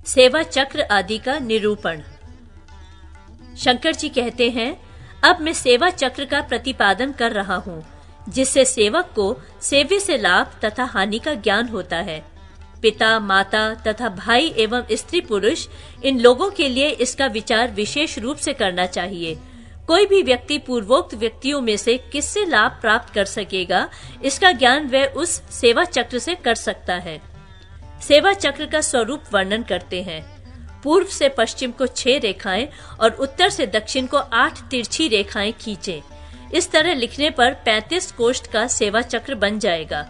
सेवा चक्र आदि का निरूपण। शंकर जी कहते हैं, अब मैं सेवा चक्र का प्रतिपादन कर रहा हूँ, जिससे सेवक को सेव्य से लाभ तथा हानि का ज्ञान होता है। पिता, माता तथा भाई एवं स्त्री पुरुष, इन लोगों के लिए इसका विचार विशेष रूप से करना चाहिए। कोई भी व्यक्ति पूर्वोक्त व्यक्तियों में से किससे लाभ प्राप्त कर सकेगा, इसका ज्ञान वह उस सेवा चक्र से कर सकता है। सेवा चक्र का स्वरूप वर्णन करते हैं। पूर्व से पश्चिम को 6 रेखाएं और उत्तर से दक्षिण को 8 तिरछी रेखाएं खींचें। इस तरह लिखने पर 35 कोष्ठ का सेवा चक्र बन जाएगा।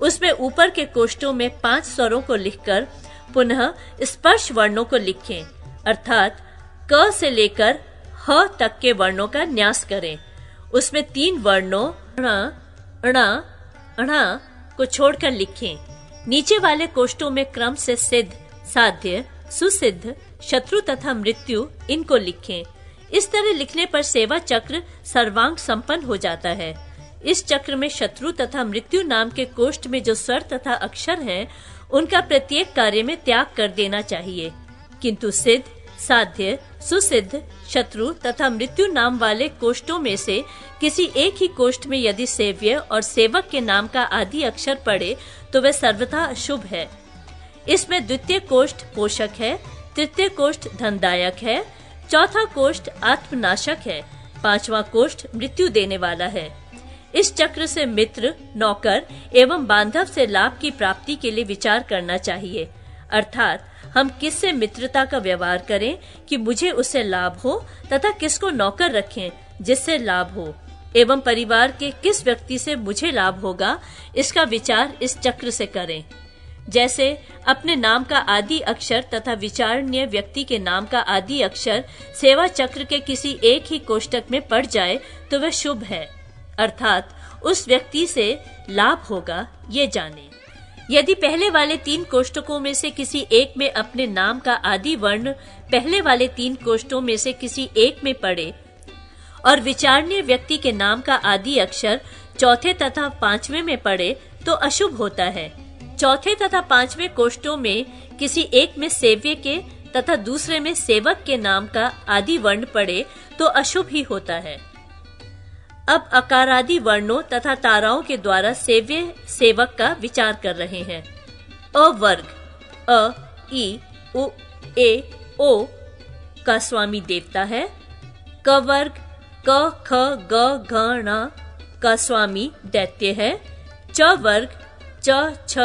उसमें ऊपर के कोष्ठों में 5 स्वरों को लिखकर पुनः स्पर्श वर्णों को लिखें, अर्थात क से लेकर ह तक के वर्णों का न्यास करें। उसमें 3 वर्णों ण को छोड़कर लिखें। नीचे वाले कोष्ठों में क्रम से सिद्ध, साध्य, सुसिद्ध, शत्रु तथा मृत्यु इनको लिखें। इस तरह लिखने पर सेवा चक्र सर्वांग संपन्न हो जाता है। इस चक्र में शत्रु तथा मृत्यु नाम के कोष्ठ में जो स्वर तथा अक्षर हैं, उनका प्रत्येक कार्य में त्याग कर देना चाहिए, किंतु सिद्ध, साध्य, सुसिद्ध, शत्रु तथा मृत्यु नाम वाले कोष्ठों में से किसी एक ही कोष्ठ में यदि सेव्य और सेवक के नाम का आदि अक्षर पड़े तो वह सर्वथा अशुभ है। इसमें द्वितीय कोष्ठ पोषक है, तृतीय कोष्ठ धनदायक है, चौथा कोष्ठ आत्मनाशक है, 5वां कोष्ठ मृत्यु देने वाला है। इस चक्र से मित्र, नौकर एवं बांधव से लाभ की प्राप्ति के लिए विचार करना चाहिए, अर्थात हम किससे मित्रता का व्यवहार करें कि मुझे उससे लाभ हो तथा किसको नौकर रखें जिससे लाभ हो, एवं परिवार के किस व्यक्ति से मुझे लाभ होगा, इसका विचार इस चक्र से करें। जैसे अपने नाम का आदि अक्षर तथा विचारणीय व्यक्ति के नाम का आदि अक्षर सेवा चक्र के किसी एक ही कोष्ठक में पड़ जाए तो वह शुभ है, अर्थात उस व्यक्ति से लाभ होगा, ये जाने। यदि पहले वाले 3 कोष्ठकों में से किसी एक में अपने नाम का आदि वर्ण पहले वाले 3 कोष्ठों में से किसी एक में पड़े और विचारणीय व्यक्ति के नाम का आदि अक्षर चौथे तथा 5वें में पड़े तो अशुभ होता है। चौथे तथा 5वें कोष्ठों में किसी एक में सेव्य के तथा दूसरे में सेवक के नाम का आदि वर्ण पड़े तो अशुभ ही होता है। अब अकारादि वर्णों तथा ताराओं के द्वारा सेव्य सेवक का विचार कर रहे हैं। अ वर्ग अ, ई, उ, ए, ओ का स्वामी देवता है। क वर्ग क, ख, ग, घ, ण का स्वामी दैत्य है। च वर्ग च, छ,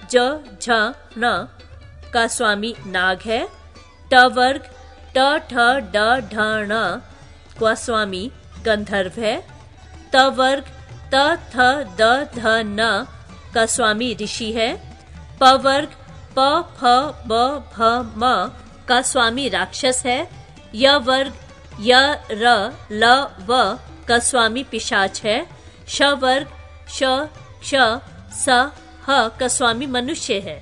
ज, झ, ण का स्वामी नाग है। ट वर्ग ट, ठ, ड, ढ, ण का स्वामी गंधर्व है। त वर्ग त, थ, द, ध, न का स्वामी ऋषि है। प वर्ग प, फ, ब, भ, म का स्वामी राक्षस है। य वर्ग य, र, ल, व का स्वामी पिशाच है। श वर्ग श, क्ष, स, ह का स्वामी मनुष्य है।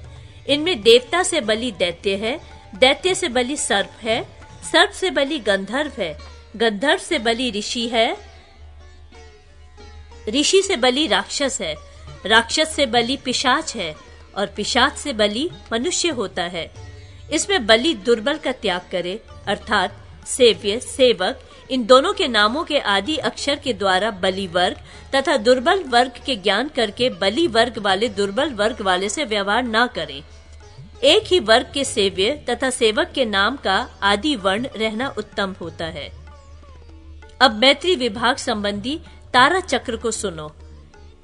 इनमें देवता से बलि दैत्य है, दैत्य से बलि सर्प है, सर्प से बलि गंधर्व है, गंधर्व से बलि ऋषि है, ऋषि से बलि राक्षस है, राक्षस से बलि पिशाच है और पिशाच से बलि मनुष्य होता है। इसमें बलि दुर्बल का त्याग करे, अर्थात सेव्य, सेवक इन दोनों के नामों के आदि अक्षर के द्वारा बलि वर्ग तथा दुर्बल वर्ग के ज्ञान करके बलि वर्ग वाले दुर्बल वर्ग वाले से व्यवहार न करें। एक ही वर्ग के सेव्य तथा सेवक के नाम का आदि वर्ण रहना उत्तम होता है। अब मैत्री विभाग संबंधी तारा चक्र को सुनो।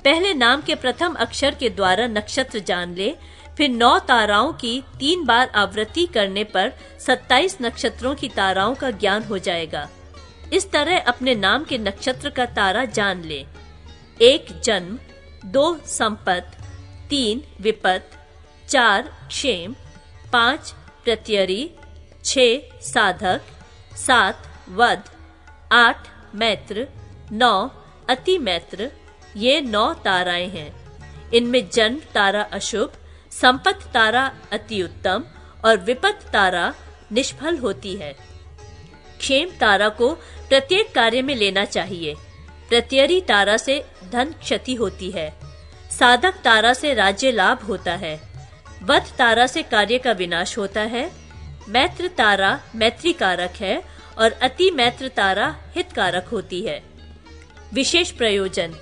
पहले नाम के प्रथम अक्षर के द्वारा नक्षत्र जान ले, फिर 9 ताराओं की 3 बार आवृत्ति करने पर 27 नक्षत्रों की ताराओं का ज्ञान हो जाएगा। इस तरह अपने नाम के नक्षत्र का तारा जान ले। 1 जन्म, 2 संपत, 3 विपत, 4 क्षेम, 5 प्रत्ययरी, 6 साधक, 7 वध, 8 मैत्र, 9 अति मैत्र, ये 9 ताराएं हैं। इनमें जन्म तारा अशुभ, संपत तारा अति उत्तम और विपत तारा निष्फल होती है। क्षेम तारा को प्रत्येक कार्य में लेना चाहिए। प्रत्ययरी तारा से धन क्षति होती है। साधक तारा से राज्य लाभ होता है। वध तारा से कार्य का विनाश होता है। मैत्र तारा मैत्री कारक है और अति मैत्र तारा हित कारक होती है। विशेष प्रयोजन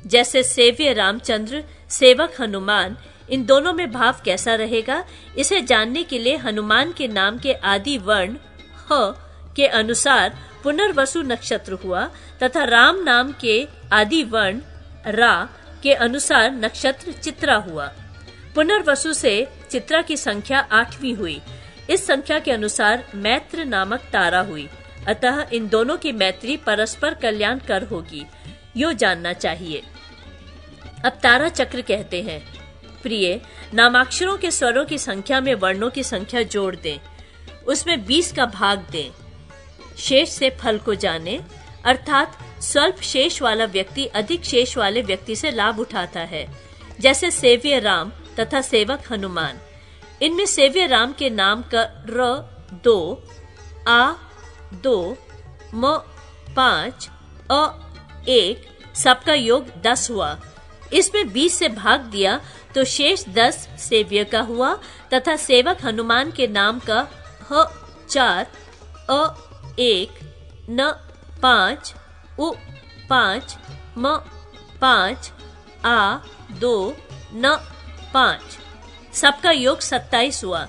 जैसे सेव्य रामचंद्र, सेवक हनुमान, इन दोनों में भाव कैसा रहेगा, इसे जानने के लिए हनुमान के नाम के आदि वर्ण ह के अनुसार पुनर्वसु नक्षत्र हुआ तथा राम नाम के आदि वर्ण रा के अनुसार नक्षत्र चित्रा हुआ। पुनर्वसु से चित्रा की संख्या 8वीं हुई। इस संख्या के अनुसार मैत्र नामक तारा हुई। अतः इन दोनों की मैत्री परस्पर कल्याण कर होगी, यो जानना चाहिए। अब तारा चक्र कहते हैं। प्रिय, नामाक्षरों के स्वरों की संख्या में वर्णों की संख्या जोड़ दें, उसमें 20 का भाग दें। शेष से फल को जाने, अर्थात स्वल्प शेष वाला व्यक्ति अधिक शेष वाले व्यक्ति से लाभ उठाता है। जैसे सेव्य राम तथा सेवक हनुमान। इनमें सेव्य राम के नाम का र 2, आ 2, म 5, अ 1 सबका योग 10 हुआ। इसमें 20 से भाग दिया तो शेष 10 सेव्य का हुआ तथा सेवक हनुमान के नाम का ह 4, अ 1, न 5, उ 5, म 5, आ 2, न 5 सबका योग 27 हुआ।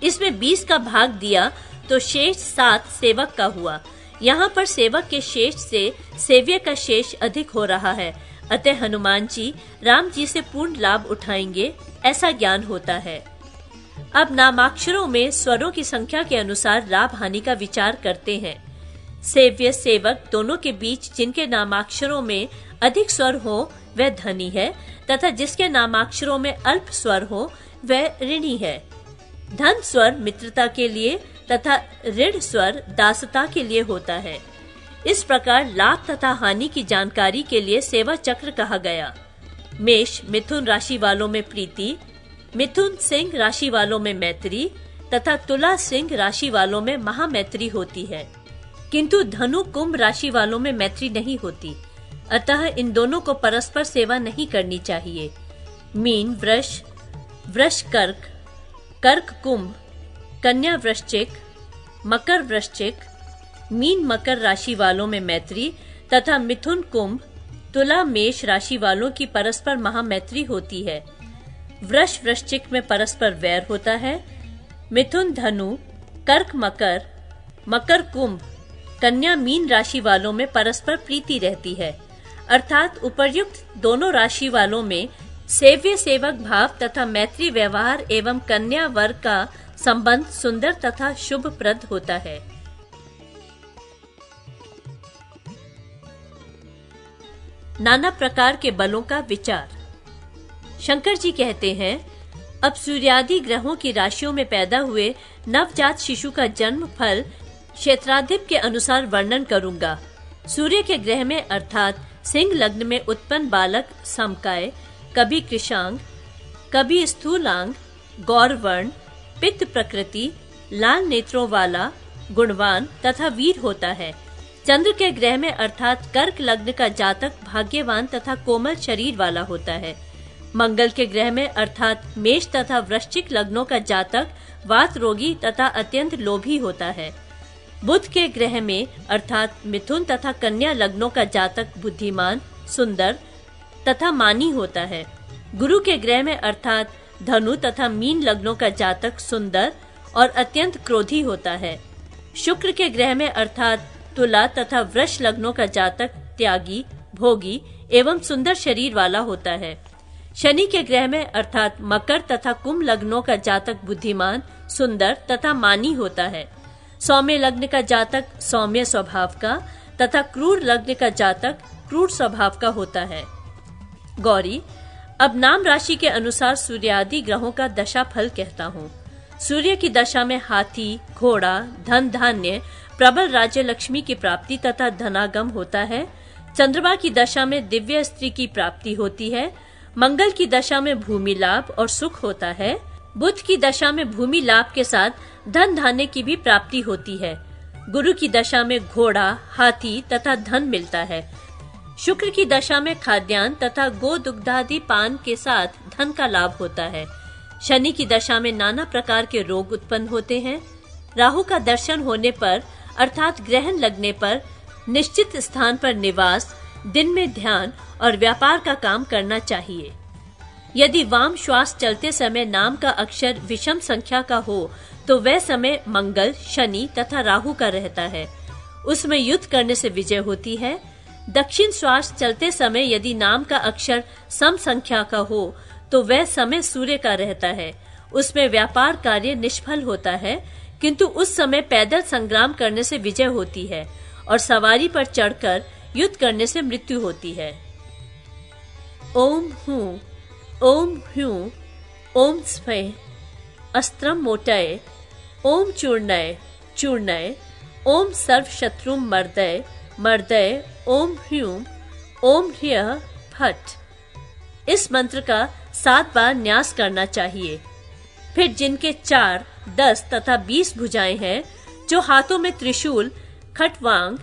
इसमें 20 का भाग दिया तो शेष 7 सेवक का हुआ। यहाँ पर सेवक के शेष से सेव्य का शेष अधिक हो रहा है, अतः हनुमान जी राम जी से पूर्ण लाभ उठाएंगे, ऐसा ज्ञान होता है। अब नामाक्षरों में स्वरों की संख्या के अनुसार लाभ हानि का विचार करते हैं। सेव्य सेवक दोनों के बीच जिनके नामाक्षरों में अधिक स्वर हो वह धनी है तथा जिसके नामाक्षरों में अल्प स्वर हो वह ऋणी है। धन स्वर मित्रता के लिए तथा ऋण स्वर दासता के लिए होता है। इस प्रकार लाभ तथा हानि की जानकारी के लिए सेवा चक्र कहा गया। मेष मिथुन राशि वालों में प्रीति, मिथुन सिंह राशि वालों में मैत्री तथा तुला सिंह राशि वालों में महामैत्री होती है, किंतु धनु कुंभ राशि वालों में मैत्री नहीं होती। अतः इन दोनों को परस्पर सेवा नहीं करनी चाहिए। मीन वृष, वृष कर्क, कर्क कुंभ, कन्या वृश्चिक, मकर वृश्चिक, मीन मकर राशि वालों में मैत्री तथा मिथुन कुंभ, तुला मेष राशि वालों की परस्पर महामैत्री होती है। वृष वृश्चिक में परस्पर वैर होता है। मिथुन धनु, कर्क मकर, मकर कुंभ, कन्या मीन राशि वालों में परस्पर प्रीति रहती है। अर्थात उपर्युक्त दोनों राशि वालों में सेव्य सेवक भाव तथा मैत्री व्यवहार एवं कन्या वर्ग का संबंध सुंदर तथा शुभप्रद होता है। नाना प्रकार के बलों का विचार। शंकर जी कहते हैं, अब सूर्यादि ग्रहों की राशियों में पैदा हुए नवजात शिशु का जन्म फल क्षेत्राधिप के अनुसार वर्णन करूंगा। सूर्य के ग्रह में अर्थात सिंह लग्न में उत्पन्न बालक समकाय, कभी कृशांग, कभी स्थूलांग, गौरवर्ण, पित्त प्रकृति, लाल नेत्रों वाला, गुणवान तथा वीर होता है। चंद्र के ग्रह में अर्थात कर्क लग्न का जातक भाग्यवान तथा कोमल शरीर वाला होता है। मंगल के ग्रह में अर्थात मेष तथा वृश्चिक लग्नों का जातक वात रोगी तथा अत्यंत लोभी होता है। बुध के ग्रह में अर्थात मिथुन तथा कन्या लग्नों का जातक बुद्धिमान, सुंदर तथा मानी होता है। गुरु के ग्रह में अर्थात धनु तथा मीन लग्नों का जातक सुंदर और अत्यंत क्रोधी होता है। शुक्र के ग्रह में अर्थात तुला तथा वृष लग्नों का जातक त्यागी, भोगी एवं सुंदर शरीर वाला होता है। शनि के ग्रह में अर्थात मकर तथा कुंभ लग्नों का जातक बुद्धिमान, सुंदर तथा मानी होता है। सौम्य लग्न का जातक सौम्य स्वभाव का तथा क्रूर लग्न का जातक क्रूर स्वभाव का होता है। गौरी, अब नाम राशि के अनुसार सूर्यादि ग्रहों का दशा फल कहता हूँ। सूर्य की दशा में हाथी, घोड़ा, धन धान्य, प्रबल राज्य लक्ष्मी की प्राप्ति तथा धनागम होता है। चंद्रमा की दशा में दिव्य स्त्री की प्राप्ति होती है। मंगल की दशा में भूमि लाभ और सुख होता है। बुध की दशा में भूमि लाभ के साथ धन धान्य की भी प्राप्ति होती है। गुरु की दशा में घोड़ा, हाथी तथा धन मिलता है। शुक्र की दशा में खाद्यान्न तथा गो दुग्धादि पान के साथ धन का लाभ होता है। शनि की दशा में नाना प्रकार के रोग उत्पन्न होते हैं। राहु का दर्शन होने पर अर्थात ग्रहण लगने पर निश्चित स्थान पर निवास, दिन में ध्यान और व्यापार का काम करना चाहिए। यदि वाम श्वास चलते समय नाम का अक्षर विषम संख्या का हो तो वह समय मंगल, शनि तथा राहु का रहता है। उसमें युद्ध करने से विजय होती है। दक्षिण श्वास चलते समय यदि नाम का अक्षर सम संख्या का हो तो वह समय सूर्य का रहता है। उसमें व्यापार कार्य निष्फल होता है, किंतु उस समय पैदल संग्राम करने से विजय होती है और सवारी पर चढ़कर युद्ध करने से मृत्यु होती है। ओम हूं, ओम ह्यूं, ओम स्फे, अस्त्रम मोटय, ओम चूर्णय चूर्णय, ओम सर्व शत्रु मर्दय मर्दय, ओम ह्यूं, ओम ह्यः फट। इस मंत्र का 7 बार न्यास करना चाहिए। फिर जिनके 4, 10 तथा 20 भुजाएं हैं, जो हाथों में त्रिशूल, खटवांग,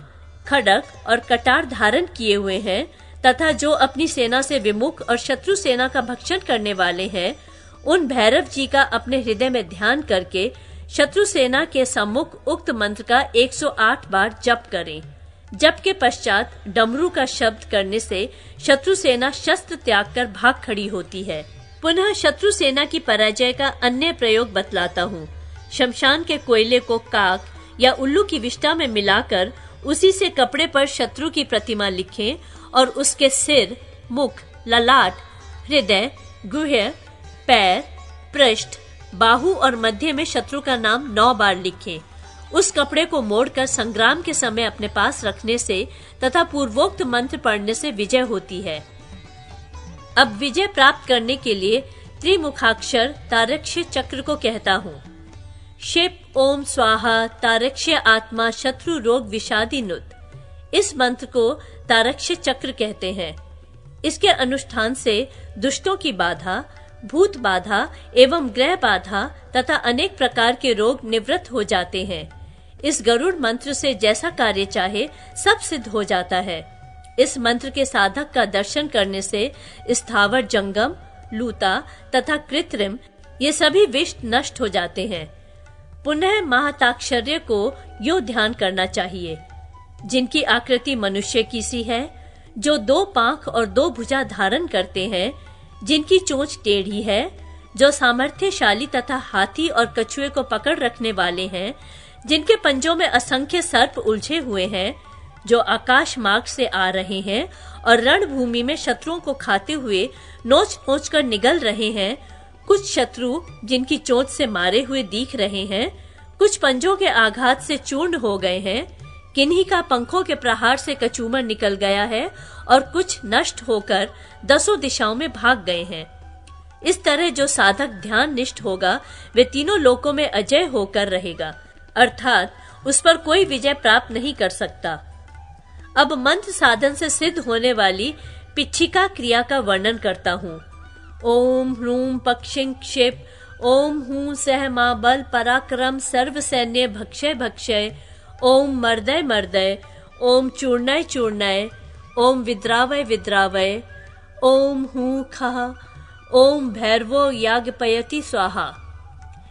खड़ग और कटार धारण किए हुए हैं तथा जो अपनी सेना से विमुख और शत्रु सेना का भक्षण करने वाले हैं, उन भैरव जी का अपने हृदय में ध्यान करके शत्रु सेना के सम्मुख उक्त मंत्र का 108 बार जप करें। जप के पश्चात डमरू का शब्द करने से शत्रु सेना शस्त्र त्याग कर भाग खड़ी होती है। पुनः शत्रु सेना की पराजय का अन्य प्रयोग बतलाता हूँ। शमशान के कोयले को काक या उल्लू की विष्ठा में मिलाकर उसी से कपड़े पर शत्रु की प्रतिमा लिखें और उसके सिर, मुख, ललाट, हृदय, गुह्य, पैर, पृष्ठ, बाहु और मध्य में शत्रु का नाम 9 बार लिखें। उस कपड़े को मोड़कर संग्राम के समय अपने पास रखने से तथा पूर्वोक्त मंत्र पढ़ने से विजय होती है। अब विजय प्राप्त करने के लिए त्रिमुखाक्षर तारक्ष्य चक्र को कहता हूँ। शिप ओम स्वाहा तारक्ष्य आत्मा शत्रु रोग विषादिनुत। इस मंत्र को तारक्ष्य चक्र कहते हैं। इसके अनुष्ठान से दुष्टों की बाधा, भूत बाधा एवं ग्रह बाधा तथा अनेक प्रकार के रोग निवृत्त हो जाते हैं। इस गरुड़ मंत्र से जैसा कार्य चाहे सब सिद्ध हो जाता है। इस मंत्र के साधक का दर्शन करने से स्थावर जंगम, लूता तथा कृत्रिम ये सभी विष नष्ट हो जाते हैं। पुनः महाताक्षर्य को यो ध्यान करना चाहिए। जिनकी आकृति मनुष्य की सी है, जो 2 पांख और 2 भुजा धारण करते हैं, जिनकी चोंच टेढ़ी है, जो सामर्थ्यशाली तथा हाथी और कछुए को पकड़ रखने वाले हैं, जिनके पंजों में असंख्य सर्प उलझे हुए हैं, जो आकाश मार्ग से आ रहे हैं और रणभूमि में शत्रुओं को खाते हुए नोच नोच कर निगल रहे हैं। कुछ शत्रु जिनकी चोंच से मारे हुए दिख रहे हैं, कुछ पंजों के आघात से चूर्ण हो गए हैं, किन्हीं का पंखों के प्रहार से कचूमर निकल गया है और कुछ नष्ट होकर 10 दिशाओं में भाग गए हैं। इस तरह जो साधक ध्यान निष्ठ होगा वे तीनों लोकों में अजय होकर रहेगा, अर्थात उस पर कोई विजय प्राप्त नहीं कर सकता। अब मंत्र साधन से सिद्ध होने वाली पिच्छिका क्रिया का वर्णन करता हूँ। ओम ह्रूम पक्षिं क्षिप, ओम हूं सह मा बल पराक्रम सर्व सैन्य भक्षय भक्षय, ओम मर्दय मर्दय, ओम चूर्णय चूर्णय, ओम विद्रावय विद्रावय, ओम हूं खः, ओम भैरवो याज्ञपयति स्वाहा।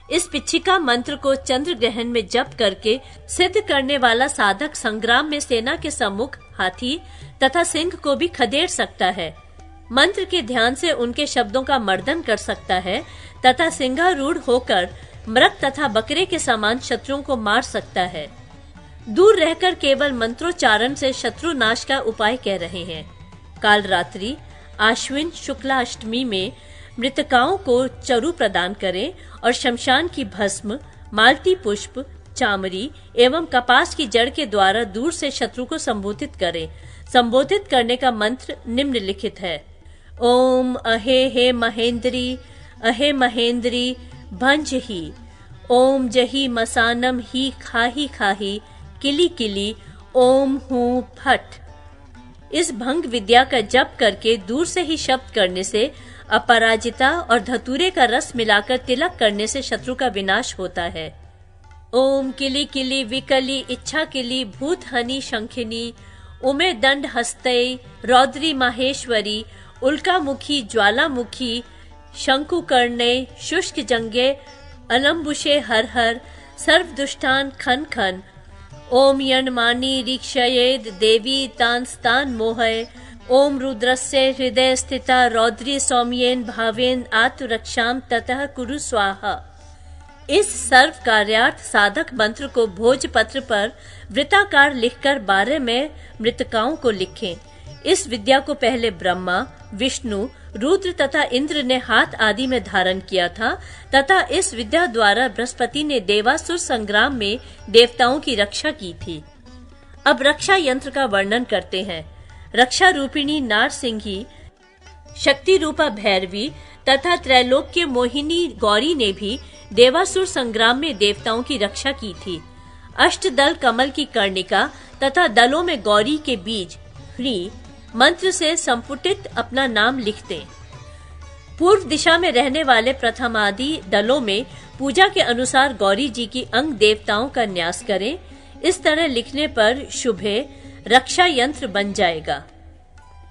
इस पिच्छिका मंत्र को चंद्र ग्रहण में जप करके सिद्ध करने वाला साधक संग्राम में सेना के सम्मुख हाथी तथा सिंह को भी खदेड़ सकता है। मंत्र के ध्यान से उनके शब्दों का मर्दन कर सकता है तथा सिंहारूढ़ होकर मृग तथा बकरे के समान शत्रुओं को मार सकता है। दूर रहकर केवल मंत्रोच्चारण से शत्रु नाश का उपाय कह रहे हैं। काल रात्रि आश्विन शुक्ला अष्टमी में मृतकाओं को चरु प्रदान करें और शमशान की भस्म, मालती पुष्प, चामरी एवं कपास की जड़ के द्वारा दूर से शत्रु को संबोधित करें। संबोधित करने का मंत्र निम्नलिखित है। ओम अहे हे महेंद्री, अहे महेंद्री भंज ही, ओम जही मसानम ही खाही खाही, किली किली, ओम हूं फट। इस भंग विद्या का जप करके दूर से ही शब्द करने से, अपराजिता और धतूरे का रस मिलाकर तिलक करने से शत्रु का विनाश होता है। ओम किली किली विकली इच्छा किली भूत हनी शंखिनी, उमे दंड हस्तय रौद्री माहेश्वरी, उल्कामुखी ज्वालामुखी, शंकुकर्णे शुष्क जंगे, अलम्बुशे हर हर, सर्वदुष्टान खन खन, ओम यणमानी रीक्षयेद देवी तांस्तान मोहय, ओम रुद्रस्य हृदय स्थिता रौद्री सौम्येन भावेन आत्मरक्षाम ततः कुरु स्वाहा। इस सर्व कार्यार्थ साधक मंत्र को भोजपत्र पर वृत्ताकार लिखकर 12 में मृतकाओं को लिखें। इस विद्या को पहले ब्रह्मा, विष्णु, रुद्र तथा इंद्र ने हाथ आदि में धारण किया था तथा इस विद्या द्वारा बृहस्पति ने देवासुर संग्राम में देवताओं की रक्षा की थी। अब रक्षा यंत्र का वर्णन करते हैं। रक्षा रूपिणी नारसिंही, शक्ति रूपा भैरवी तथा त्रैलोक्य मोहिनी गौरी ने भी देवासुर संग्राम में देवताओं की रक्षा की थी। अष्टदल कमल की कर्णिका तथा दलों में गौरी के बीज ह्री मंत्र से संपुटित अपना नाम लिखते। पूर्व दिशा में रहने वाले प्रथमादि दलों में पूजा के अनुसार गौरी जी की अंग देवताओं का न्यास करें। इस तरह लिखने पर शुभे रक्षा यंत्र बन जाएगा।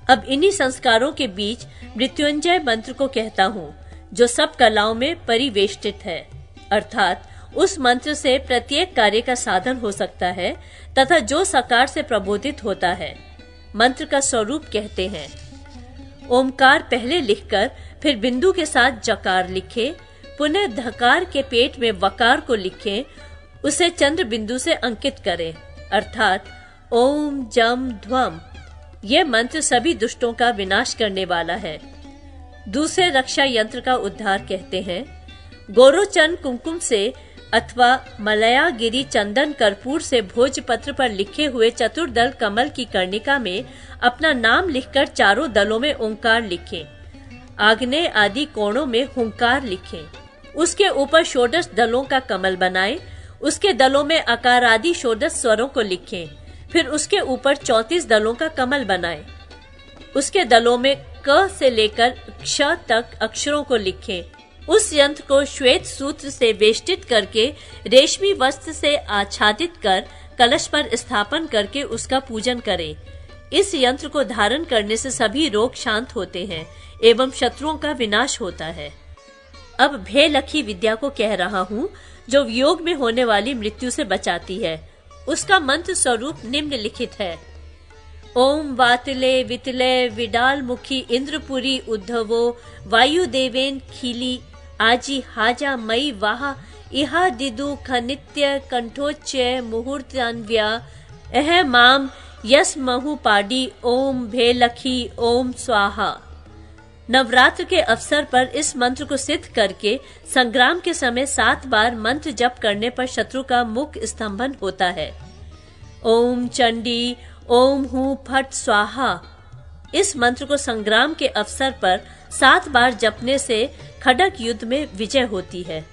अब इन्हीं संस्कारों के बीच मृत्युंजय मंत्र को कहता हूँ, जो सब कलाओं में परिवेष्टित है, अर्थात उस मंत्र से प्रत्येक कार्य का साधन हो सकता है तथा जो सकार से प्रबोधित होता है। मंत्र का स्वरूप कहते हैं। ओमकार पहले लिखकर फिर बिंदु के साथ जकार लिखे, पुनः धकार के पेट में वकार को लिखें, उसे चंद्र बिंदु से अंकित करें, अर्थात ओम जम ध्वम। यह मंत्र सभी दुष्टों का विनाश करने वाला है। दूसरे रक्षा यंत्र का उद्धार कहते हैं। गोरोचन कुमकुम से अथवा मलयागिरी चंदन कर्पूर से भोजपत्र पर लिखे हुए चतुर्दल कमल की कर्णिका में अपना नाम लिखकर चारों दलों में ओंकार लिखें। आग्नेय आदि कोणों में हुंकार लिखें। उसके ऊपर षोडश दलों का कमल बनाएं। उसके दलों में आकार आदि षोडश स्वरों को लिखें। फिर उसके ऊपर 34 दलों का कमल बनाएं। उसके दलों में क से लेकर क्ष तक अक्षरों को लिखें। उस यंत्र को श्वेत सूत्र से वेष्टित करके रेशमी वस्त्र से आच्छादित कर कलश पर स्थापन करके उसका पूजन करें। इस यंत्र को धारण करने से सभी रोग शांत होते हैं एवं शत्रुओं का विनाश होता है। अब भेलखी विद्या को कह रहा हूँ, जो योग में होने वाली मृत्यु से बचाती है। उसका मंत्र स्वरूप निम्नलिखित है। ओम वातिले वितले विडाल मुखी इंद्रपुरी उद्धवो वायुदेवेन खिली आजी हाजा मई वाह इहा दिदु खनित्य कंठोच्चय मुहूर्तान्व्या एह माम यस महु पाडी ओम भेलखी ओम स्वाहा। नवरात्र के अवसर पर इस मंत्र को सिद्ध करके संग्राम के समय 7 बार मंत्र जप करने पर शत्रु का मुख स्तंभन होता है। ओम चंडी ओम हूं फट स्वाहा। इस मंत्र को संग्राम के अवसर पर 7 बार जपने से खड़ग युद्ध में विजय होती है।